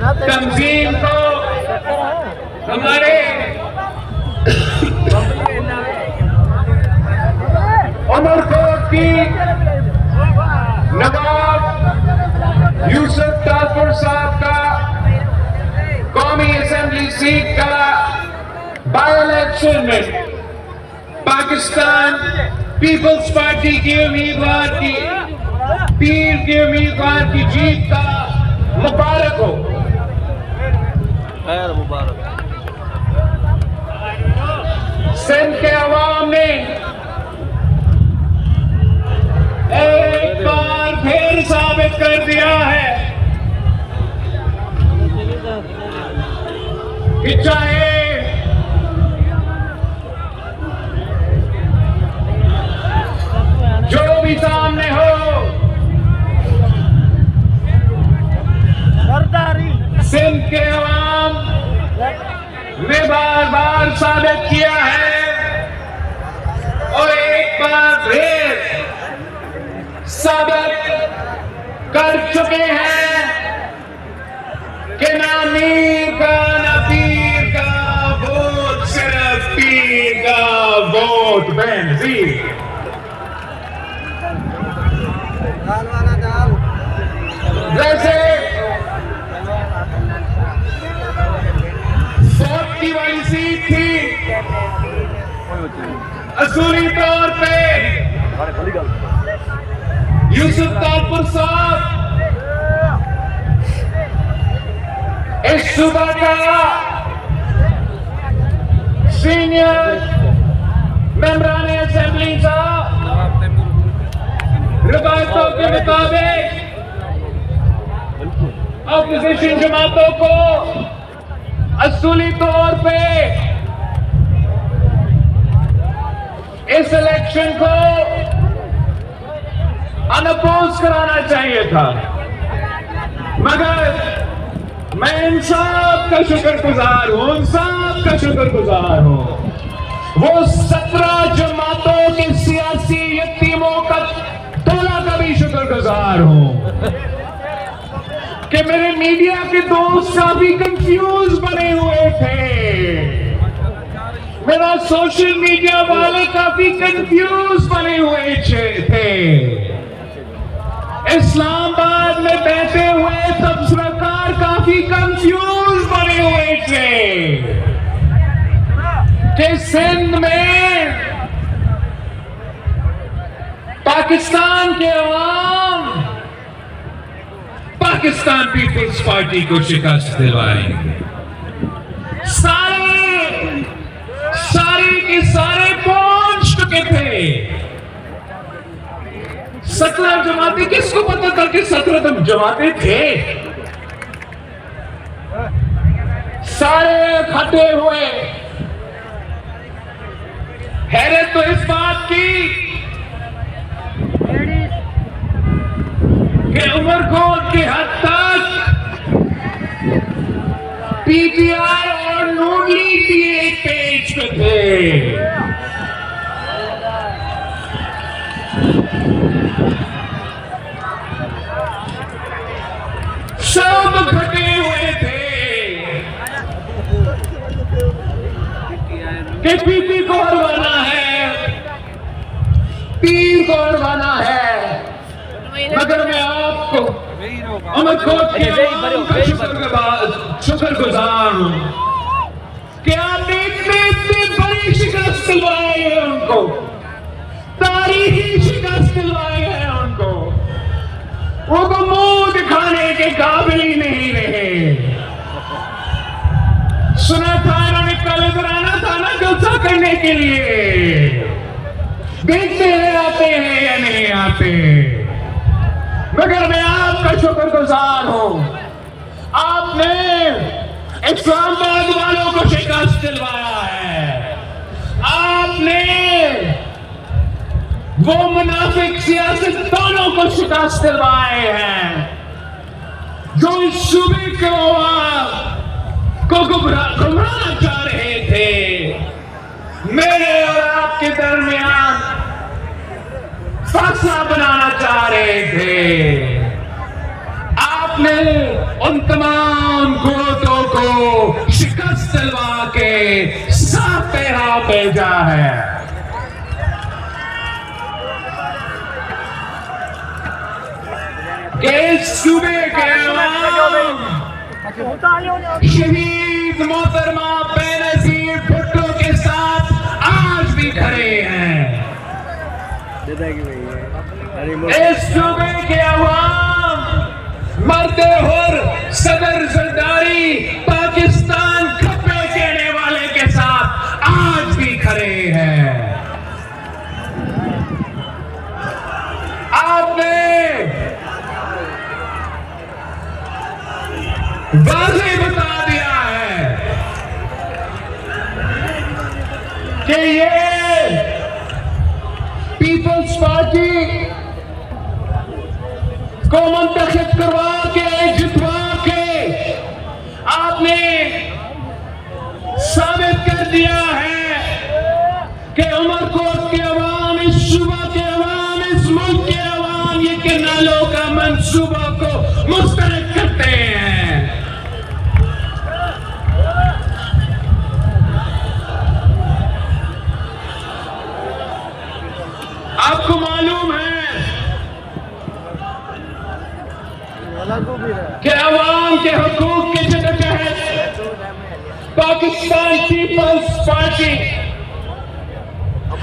तंजीम को, हमारे उमरकोट की नवाब यूसुफ तालपुर साहब का कौमी असेंबली सीट का बाई इलेक्शन में पाकिस्तान पीपल्स पार्टी के उम्मीदवार की, पीर के उम्मीदवार की जीत का मुबारक हो। खैर मुबारक। सिंध के अवाम ने एक बार फिर साबित कर दिया है कि चाहे जो भी सामने हो, सिंध के अवाम ने बार बार साबित किया है और एक बार फिर साबित कर चुके हैं कि ना मीर का ना पीर का वोट, सिर्फ पीर का वोट बेनजीर। जैसे की वाली सीट थी, असूली तौर पे यूसुफ तालपुर साहब इस सूबा का सीनियर मेंबरान असेंबली साहब रिवायतों के मुताबिक ऑपोजिशन जमातों को असूली तौर पे इस इलेक्शन को अनअपोज कराना चाहिए था, मगर मैं इन सब का शुक्रगुजार हूं, उन सब का शुक्रगुजार हूं, वो 17 जमातों के सियासी यतीमों का टोला का भी शुक्रगुजार हूं कि मेरे मीडिया के दोस्त काफी कंफ्यूज बने हुए थे, मेरा सोशल मीडिया वाले काफी कंफ्यूज बने हुए थे, इस्लामाबाद में बैठे हुए तबसराकार काफी कंफ्यूज बने हुए थे कि सिंध में पाकिस्तान के अवाम पाकिस्तान पीपल्स पार्टी को शिकस्त दिलवाएंगे। सारे के सारे पहुंच चुके थे। 17 जमातें, किसको पता था कि 17 जमातें थे? सारे इकट्ठे हुए। हैरत तो इस बात की कि उमरकोट की हद तक पीटीआई और नून लीग भी एक पेज पे थे। सब इकट्ठे हुए थे कि पीपी को हरवाना है, पीर को हरवाना है, मगर मैं आपको उमरकोट के अवाम का शुक्रगुजार हूं कि आपने इतनी बड़ी शिकस्त दिलवाई है उनको, तारीखी शिकस्त दिलवाई है उनको, वो तो मुंह दिखाने के काबिल ही नहीं रहे। सुना था इन्होंने कल इधर आना था ना जलसा करने के लिए, देखते हैं आते हैं या नहीं आते, मगर मैं आपका शुक्रगुजार हूं। आपने इस्लामाबाद वालों को शिकस्त दिलवाया है, आपने वो मुनाफिक सियासतदानों को शिकस्त दिलवाए हैं जो इस सूबे को गुमराह चाह रहे थे। मेरे और आपके दरमियान फासला बनाना चाह रहे थे। आप आपने उन तमाम कुव्वतों को शिकस्त दिलवा के साफ पैगाम भेजा है। इस सूबे के शहीद मोहतरमा बेनजीर भुट्टो के साथ आज भी खड़े हैं। इस सूबे के अवाम मरते हुर सदर जरदारी पाकिस्तान खप्पे कहने वाले के साथ आज भी खड़े हैं। आपने वाज़ेह बता दिया है कि ये पीपल्स पार्टी को मुंतखब करवा के जितवा के आपने साबित कर दिया है कि उमरकोट के अवाम, इस सूबा के अवाम, इस मुल्क के अवाम ये किनालों का मंसूबा को मुस्तरद करते हैं। आपको मालूम है कि अवाम के हुकूक के तहत पाकिस्तान पीपल्स पार्टी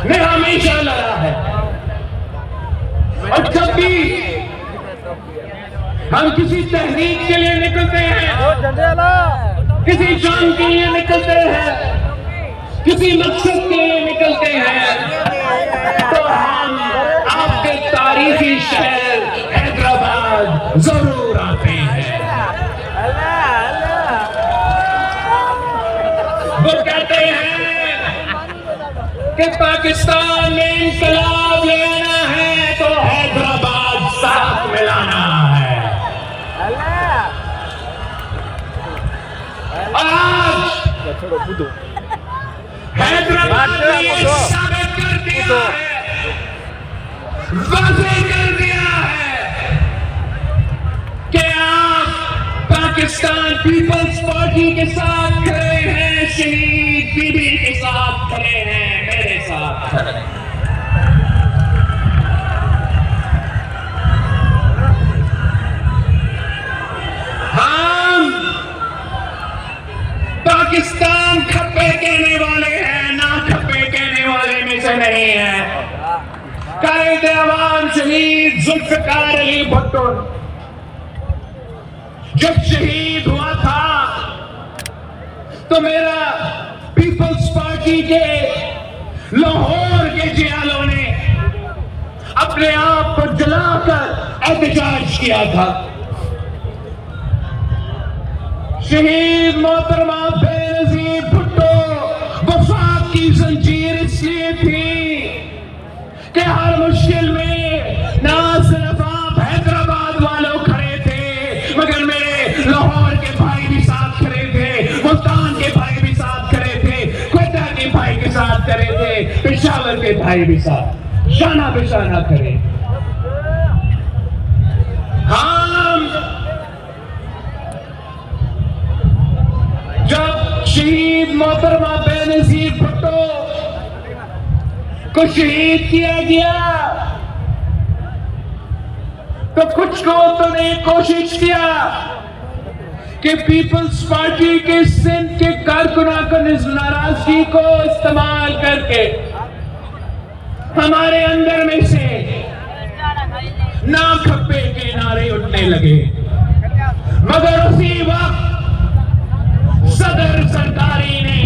ने हमेशा लड़ा है और जब भी हम किसी तहरीक के लिए निकलते हैं, किसी जान के लिए निकलते हैं, किसी मकसद के लिए निकलते हैं, तो हम आपके तारीखी शहर हैदराबाद जरूर आते हैं। वो कहते हैं कि पाकिस्तान में इंकलाब ले आना है तो हैदराबाद साथ मिलाना है। आज हैदराबाद ने ये साबित कर दिया है, वाज़ेह कर दिया है कि आप पाकिस्तान पीपल्स पार्टी के साथ खड़े हैं, शहीद बीबी के साथ खड़े हैं, मेरे साथ खड़े हैं। हम पाकिस्तान खप्पे कहने वाले हैं, ना खप्पे कहने वाले में से नहीं है। कायद अवाम शहीद जुल्फिकार अली भुट्टो जब शहीद हुआ था तो मेरा पीपल्स पार्टी के लाहौर के जियालों ने अपने आप को जलाकर एहतजाज किया था। शहीद मोहतरमा बेनजीर भुट्टो वफात की जंजीर इसलिए थी कि हर मुश्किल में ना सिर्फ आप हैदराबाद वालों खड़े थे, मगर मेरे लाहौर के भाई भी साथ खड़े थे, मुल्तान के भाई भी साथ खड़े थे, क्वेटा के भाई के साथ खड़े थे, पेशावर के भाई भी साथ शाना बेशाना खड़े। हम जब शहीद मोहतरमा बेनजीर भुट्टो को शहीद किया गया तो कुछ लोगों ने कोशिश किया कि पीपल्स पार्टी के सिंध के कारकुनों को नाराजगी को इस्तेमाल करके हमारे अंदर में से ना खप्पे के नारे उठने लगे, मगर उसी वक्त सदर सरदारी ने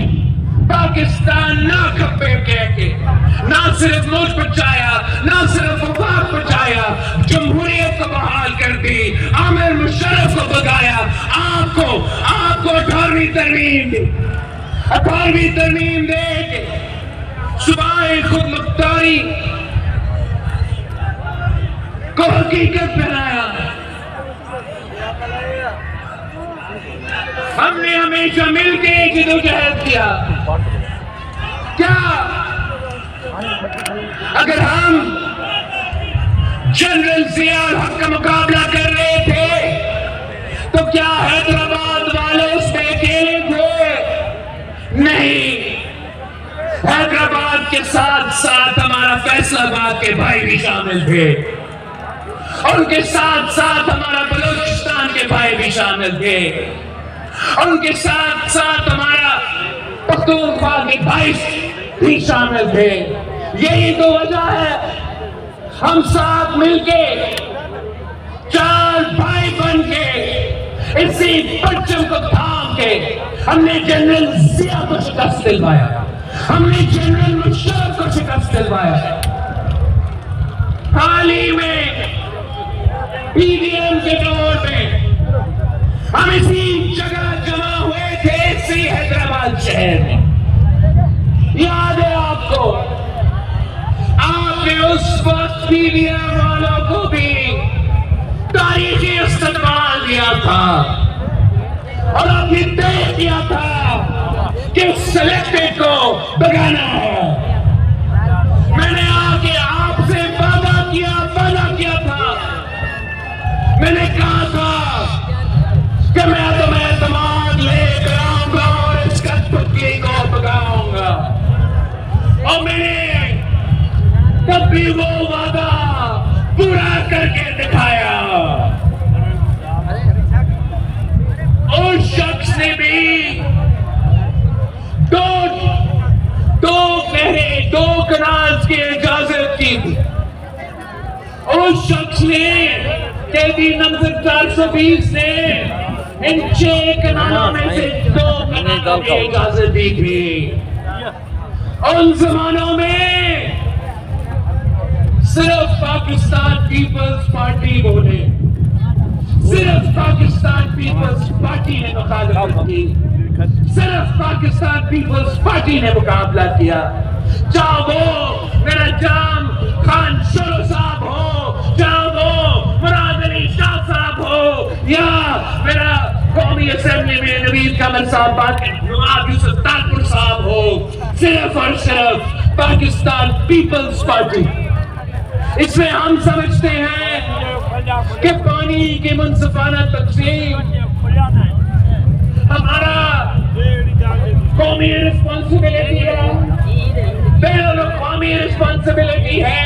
पाकिस्तान ना खप्पे कह के ना सिर्फ मुल्क बचाया, ना सिर्फ वफाक बचाया, जमहूरियत को बहाल कर दी, आमिर मुशर्रफ को भगाया, आपको 18वीं तरमीम दे के सुबाए खुद मुख्तारी को हकीकत बनाया। हमने हमेशा मिलके जदोजहद किया। क्या अगर हम जनरल जिया उल हक का मुकाबला कर रहे थे के साथ साथ हमारा फैसलाबाद के भाई भी शामिल थे, उनके साथ साथ हमारा बलूचिस्तान के भाई भी शामिल थे, उनके साथ साथ हमारा पख्तूनख्वा के भाई भी शामिल थे। यही तो वजह है हम साथ मिलके चार भाई बन के इसी परचम को थाम के हमने जनरल जिया को शिकस्त दिलवाया, हमने जनरल मुशर्रफ को शिकस्त दिलवाया। हाल ही में पीडीएम के दौर में हम इसी जगह जमा हुए थे, इसी हैदराबाद शहर में। याद है आपको, आपने उस वक्त पीडीएम वालों को भी तारीखी इस्तेमाल दिया था और आपने तय किया था कि सिलेक्टेड को भगाना है। मैंने आके आपसे वादा किया था, मैंने कहा था कि मैं तुम्हें दिमाग लेकर आऊंगा और इस कठपुतली को भगाऊंगा, और मैंने कभी वो वादा पूरा करके दिखाया। उस शख्स ने भी दो कनाल्स की इजाजत की थी। उस शख्स ने कैदी नंबर 420 ने इन 6 कनालों में से 2 कनालों की इजाजत दी थी। उन जमानों में सिर्फ पाकिस्तान पीपल्स पार्टी बोले, सिर्फ पाकिस्तान पीपल्स पार्टी ने मुखालफत की, सिर्फ पाकिस्तान पीपल्स पार्टी ने मुकाबला किया। चाहे वो मेरा जाम खान शुरू साहब हो, चाहे वो मुराद अली शाह साहब हो, या मेरा कौमी असेंबली में नवीद कमल साहब, नवाब यूसुफ तालपुर साहब हो, सिर्फ और सिर्फ पाकिस्तान पीपल्स पार्टी। इसमें हम समझते हैं कि पानी की मुनसिफाना तकसीम हमारा कौमी रिस्पॉन्सिबिलिटी है, बैनुल-अक़वामी रिस्पॉन्सिबिलिटी है।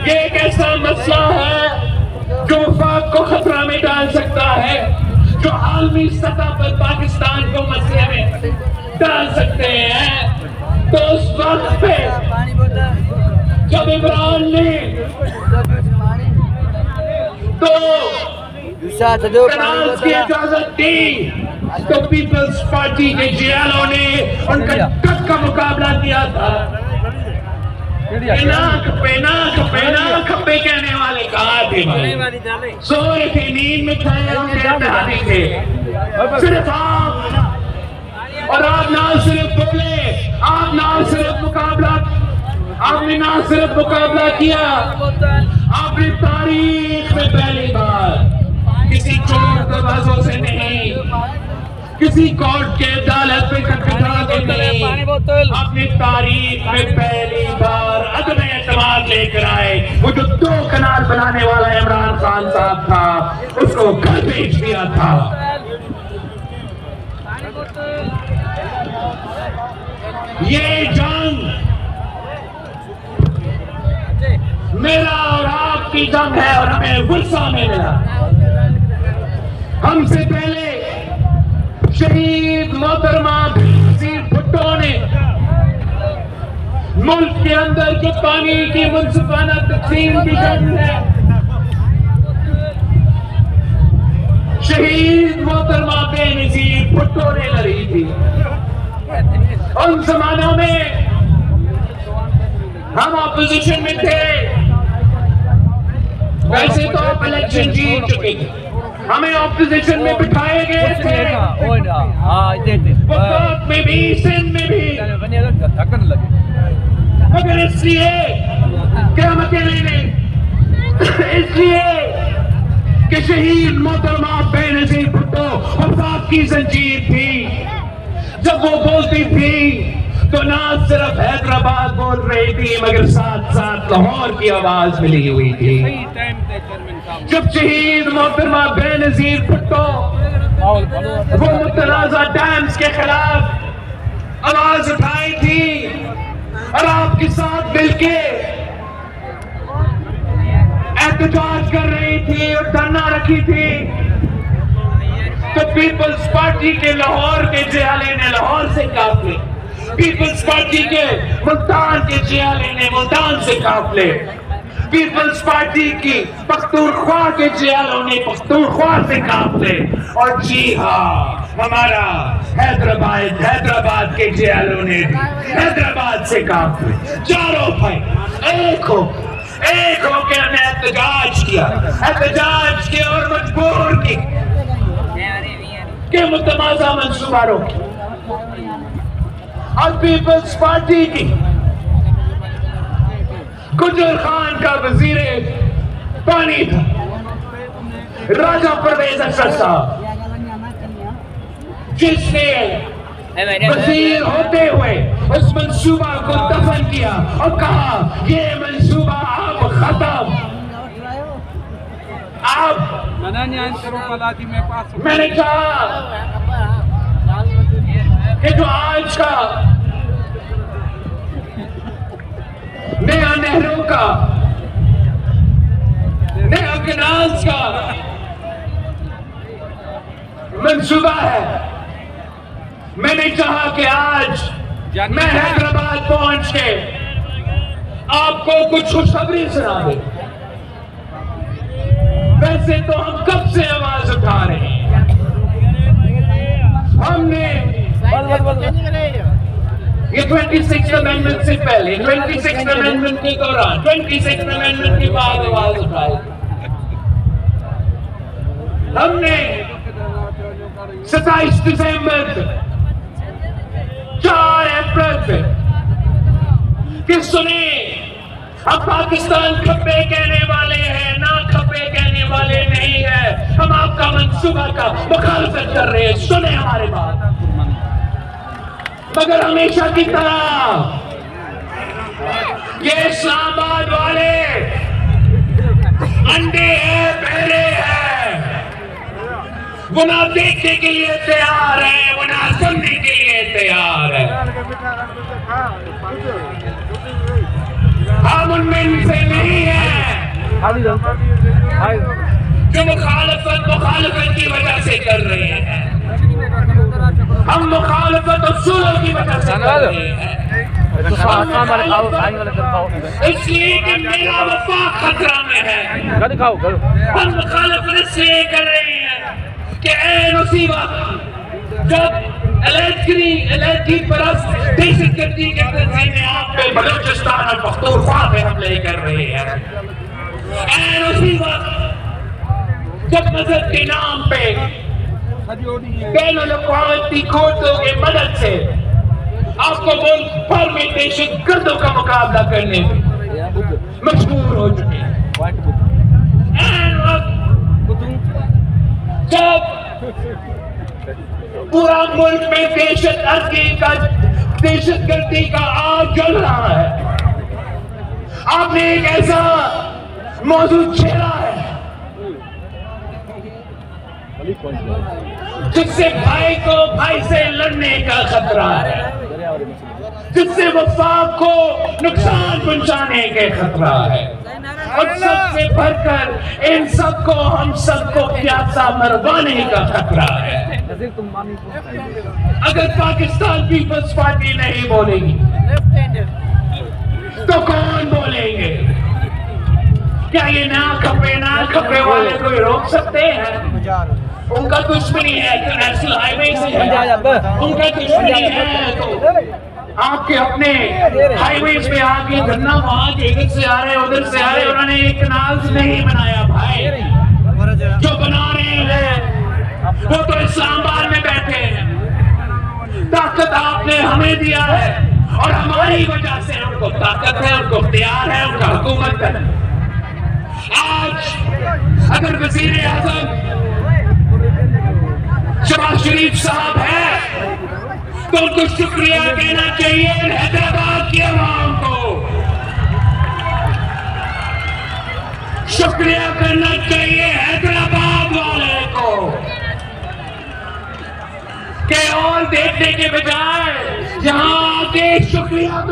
ये एक ऐसा मसला है जो वफाक को खतरा में डाल सकता है, जो आलमी सतह पर पाकिस्तान को मसले में डाल सकते हैं। तो उस वक्त पे जब इमरान ने तो कनाल्स की इजाजत दी, तो पीपल्स पार्टी के जियालों ने उनका टक का मुकाबला किया था। पेना खप्पे कहने वाले कहाँ थे भाई? सो रहे थे, नींद में थे। सिर्फ आप और आप ना सिर्फ बोले, आप ना सिर्फ मुकाबला, आपने ना सिर्फ मुकाबला किया, आपने तारीख में पहली बार किसी चोर दरवाजों से नहीं, किसी कोर्ट के अदालत में खटखटा के नहीं, अपनी तारीख में पहली बार अदम एतमाद लेकर आए। वो जो 2 कनाल बनाने वाला इमरान खान साहब था, उसको घर भेज दिया था। ये जंग मेरा और आपकी जंग है, और हमें गुस्सा में मिला। हमसे पहले शहीद मोहतरमा बेनज़ीर भुट्टो ने मुल्क के अंदर जो पानी की मुनसिफाना तकसीम की जंग है, शहीद मोहतरमा बेनज़ीर भुट्टो ने लड़ी थी। उन जमानों में हम ऑपोजिशन में थे, वैसे तो आप इलेक्शन जीत चुके थे, हमें ऑपोजिशन में बिठाए गए थे, वफाक में भी, सिंध में भी, मगर इसलिए कि हम अकेले नहीं, इसलिए कि शहीद मोहतरमा बेनज़ीर भुट्टो वफाक की जंजीर थी। जब वो बोलती थी तो ना सिर्फ हैदराबाद बोल रही थी, मगर साथ साथ लाहौर की आवाज मिली हुई थी। जब शहीद मोहतरमा बेनज़ीर भुट्टो वो मुतनाज़ा डैम्स के खिलाफ आवाज उठाई थी, और आपके साथ मिलके एहतजाज कर रही थी और धरना रखी थी, तो पीपल्स पार्टी के लाहौर के जियाले ने लाहौर से काफले, पीपल्स पार्टी के मुल्तान के जियाले ने मुल्तान से काफले, पीपल्स पार्टी की पख्तूनख्वा के जियालों ने पख्तूनख्वा से काफले, और जी हाँ, हमारा हैदराबाद के जियालों ने हैदराबाद से काफले। चारों भाई एक हो के हमने एहतजाज किया और मजबूर की के मुतमाजा मंसूबा रोकी। और पीपल्स पार्टी की गुजर खान का वजीर पानी था राजा परवेज अख्तर साहब, जिसने वजीर होते हुए उस मंसूबा को दफन किया और कहा ये मंसूबा अब खत्म। अब मैंने कहा कि जो आज का नया नेहरू का नया कनाल्स का मंसूबा है, मैंने कहा कि आज मैं हैदराबाद पहुंच के आपको कुछ खुशखबरी सुना दे। वैसे तो हम कब से आवाज उठा रहे हैं, हमने ये 26th अमेंडमेंट से पहले, 26th अमेंडमेंट के दौरान, 26th अमेंडमेंट के बाद आवाज उठाई। हमने 27 दिसंबर, 4 अप्रैल पे कि सुने, अब पाकिस्तान खप्पे कहने वाले हैं, ना खप्पे कहने वाले नहीं है, हम आपका मंसूबा का मुखालफत कर रहे हैं, सुने हमारे बात। मगर हमेशा की तरह ये इस्लामाबाद वाले अंधे हैं, बहरे हैं, वो ना देखने के लिए तैयार है, वो ना सुनने के लिए तैयार है। हम उनमें से नहीं है जो मुखालफत की वजह से कर रहे हैं, हम मुखालफत उसूलों की वजह से कर रहे हैं। इसलिए कि मेरा वफा खतरा में है, हम मुखालफत इसलिए कर रहे हैं कि ऐ मुसीबत जब एलर्जी परस्त दहशतगर्दी के तंजीमें आप पे बलूचिस्तान और पख्तूनख्वा पे हमले कर रहे हैं, ऐ मुसीबत जब मजहब के नाम पे बैनुल-अक़वामी कोर्टों की मदद से आपको मुल्क भर में दहशतगर्दों का मुकाबला करने में मजबूर हो चुके हैं। जब पूरा मुल्क में दहशतगर्दी का आग जल रहा है, आपने एक ऐसा मौजूद छेड़ा है जिससे भाई को भाई से लड़ने का खतरा है, जिससे वफाक को नुकसान पहुंचाने के खतरा है, और सबसे बढ़कर इन सबको हम सबको प्यासा मरवाने का खतरा है। अगर पाकिस्तान पीपल्स पार्टी नहीं बोलेगी तो कौन बोलेंगे? क्या ये ना खपे वाले कोई रोक सकते हैं? उनका दुश्मनी है तो नेशनल हाईवे से है, उनका दुश्मनी है तो आपके अपने हाईवेज पे आके धरना वहां इधर से आ रहे उधर से आ रहे, उन्होंने एक नाज नहीं बनाया भाई, जो बना रहे हैं वो तो इस्लामाबाद में बैठे हैं। ताकत आपने हमें दिया है और हमारी वजह से उनको ताकत है, उनको इख्तियार है, उनका हुकूमत है। आज अगर वजीर आजम शहबाज शरीफ साहब है तो उनको शुक्रिया कहना चाहिए हैदराबाद की आवाम को, शुक्रिया करना चाहिए हैदराबाद वाले को, कि और देखने के बजाय यहाँ आके शुक्रिया